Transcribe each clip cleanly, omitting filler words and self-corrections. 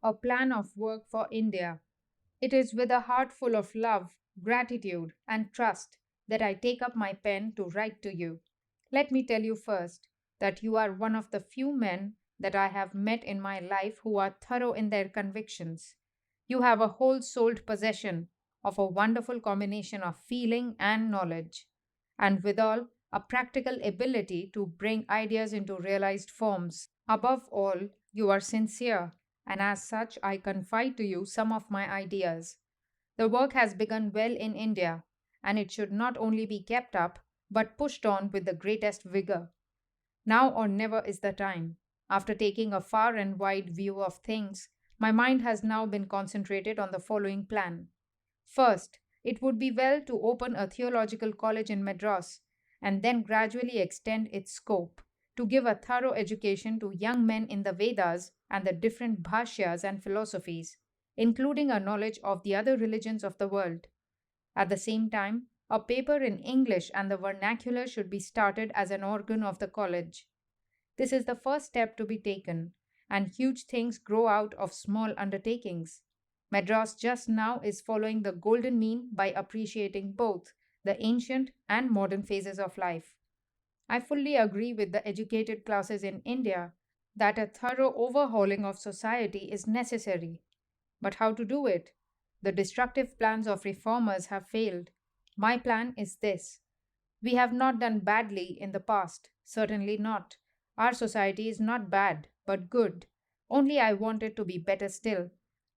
a plan of work for India. It is with a heart full of love, gratitude, and trust that I take up my pen to write to you. Let me tell you first that you are one of the few men that I have met in my life who are thorough in their convictions. You have a whole souled possession of a wonderful combination of feeling and knowledge, and withal, a practical ability to bring ideas into realized forms. Above all, you are sincere, and as such, I confide to you some of my ideas. The work has begun well in India, and it should not only be kept up, but pushed on with the greatest vigor. Now or never is the time. After taking a far and wide view of things, my mind has now been concentrated on the following plan. First, it would be well to open a theological college in Madras and then gradually extend its scope to give a thorough education to young men in the Vedas and the different bhashyas and philosophies, including a knowledge of the other religions of the world. At the same time, a paper in English and the vernacular should be started as an organ of the college. This is the first step to be taken, and huge things grow out of small undertakings. Madras just now is following the golden mean by appreciating both the ancient and modern phases of life. I fully agree with the educated classes in India that a thorough overhauling of society is necessary. But how to do it? The destructive plans of reformers have failed. My plan is this. We have not done badly in the past, certainly not. Our society is not bad, but good. Only I want it to be better still,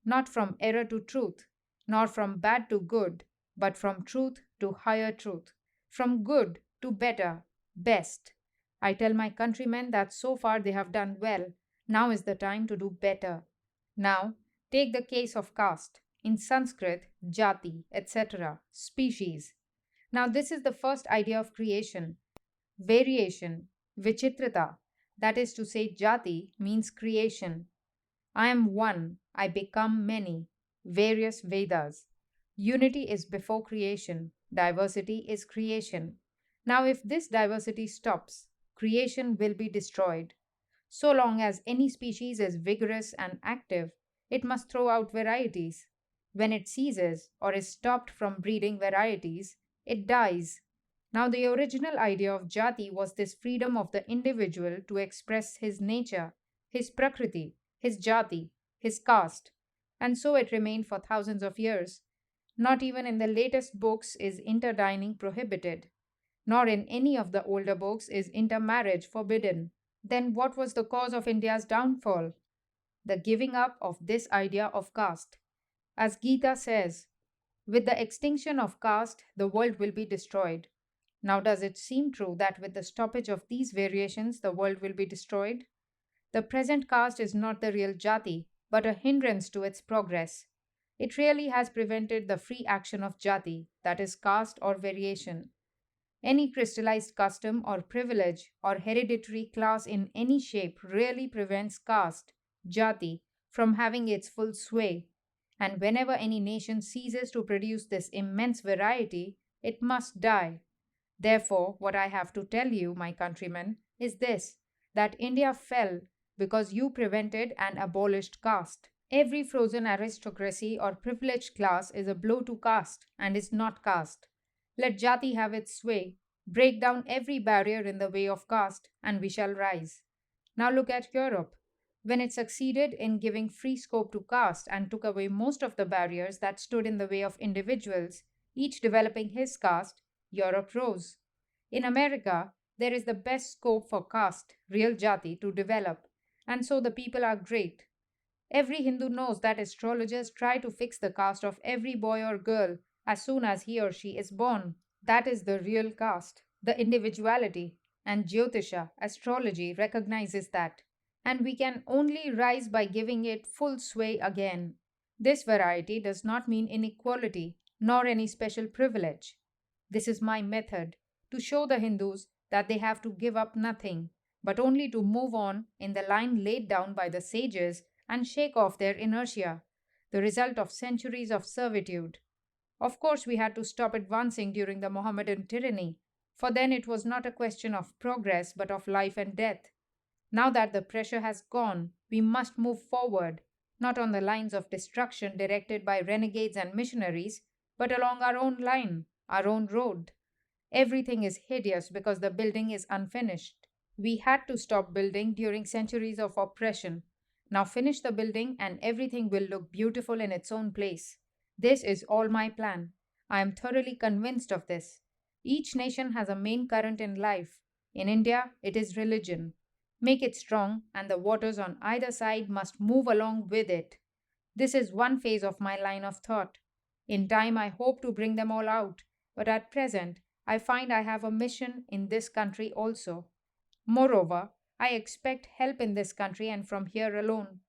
not from error to truth, nor from bad to good, but from truth to higher truth, from good to better, best. I tell my countrymen that so far they have done well. Now is the time to do better. Now, take the case of caste. In Sanskrit, jati, etc., species. Now, this is the first idea of creation, variation, vichitrata. That is to say, jati means creation. I am one, I become many. Various Vedas. Unity is before creation, diversity is creation. Now, if this diversity stops, creation will be destroyed. So long as any species is vigorous and active, it must throw out varieties. When it ceases or is stopped from breeding varieties, it dies. Now, the original idea of jati was this freedom of the individual to express his nature, his prakriti, his jati, his caste, and so it remained for thousands of years. Not even in the latest books is interdining prohibited, nor in any of the older books is intermarriage forbidden. Then what was the cause of India's downfall? The giving up of this idea of caste. As Gita says, with the extinction of caste, the world will be destroyed. Now, does it seem true that with the stoppage of these variations, the world will be destroyed? The present caste is not the real jati, but a hindrance to its progress. It really has prevented the free action of jati, that is, caste or variation. Any crystallized custom or privilege or hereditary class in any shape really prevents caste, jati, from having its full sway. And whenever any nation ceases to produce this immense variety, it must die. Therefore, what I have to tell you, my countrymen, is this that India fell because you prevented and abolished caste. Every frozen aristocracy or privileged class is a blow to caste and is not caste. Let jati have its sway, break down every barrier in the way of caste, and we shall rise. Now look at Europe. When it succeeded in giving free scope to caste and took away most of the barriers that stood in the way of individuals, each developing his caste, Europe rose. In America, there is the best scope for caste, real jati, to develop, and so the people are great. Every Hindu knows that astrologers try to fix the caste of every boy or girl as soon as he or she is born. That is the real caste, the individuality, and Jyotisha, astrology, recognizes that. And we can only rise by giving it full sway again. This variety does not mean inequality, nor any special privilege. This is my method to show the Hindus that they have to give up nothing, but only to move on in the line laid down by the sages and shake off their inertia, the result of centuries of servitude. Of course, we had to stop advancing during the Mohammedan tyranny, for then it was not a question of progress but of life and death. Now that the pressure has gone, we must move forward, not on the lines of destruction directed by renegades and missionaries, but along our own line, our own road. Everything is hideous because the building is unfinished. We had to stop building during centuries of oppression. Now finish the building and everything will look beautiful in its own place. This is all my plan. I am thoroughly convinced of this. Each nation has a main current in life. In India, it is religion. Make it strong, and the waters on either side must move along with it. This is one phase of my line of thought. In time, I hope to bring them all out, but at present, I find I have a mission in this country also. Moreover, I expect help in this country and from here alone.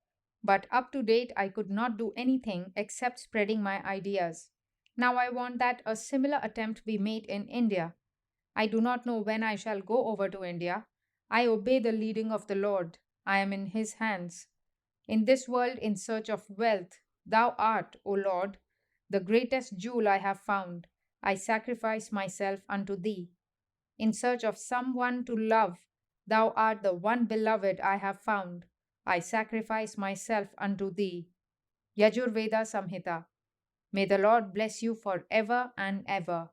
But up to date, I could not do anything except spreading my ideas. Now I want that a similar attempt be made in India. I do not know when I shall go over to India. I obey the leading of the Lord. I am in His hands. In this world in search of wealth, Thou art, O Lord, the greatest jewel I have found. I sacrifice myself unto Thee. In search of some one to love, Thou art the one beloved I have found. I sacrifice myself unto Thee. Yajurveda Samhita. May the Lord bless you forever and ever.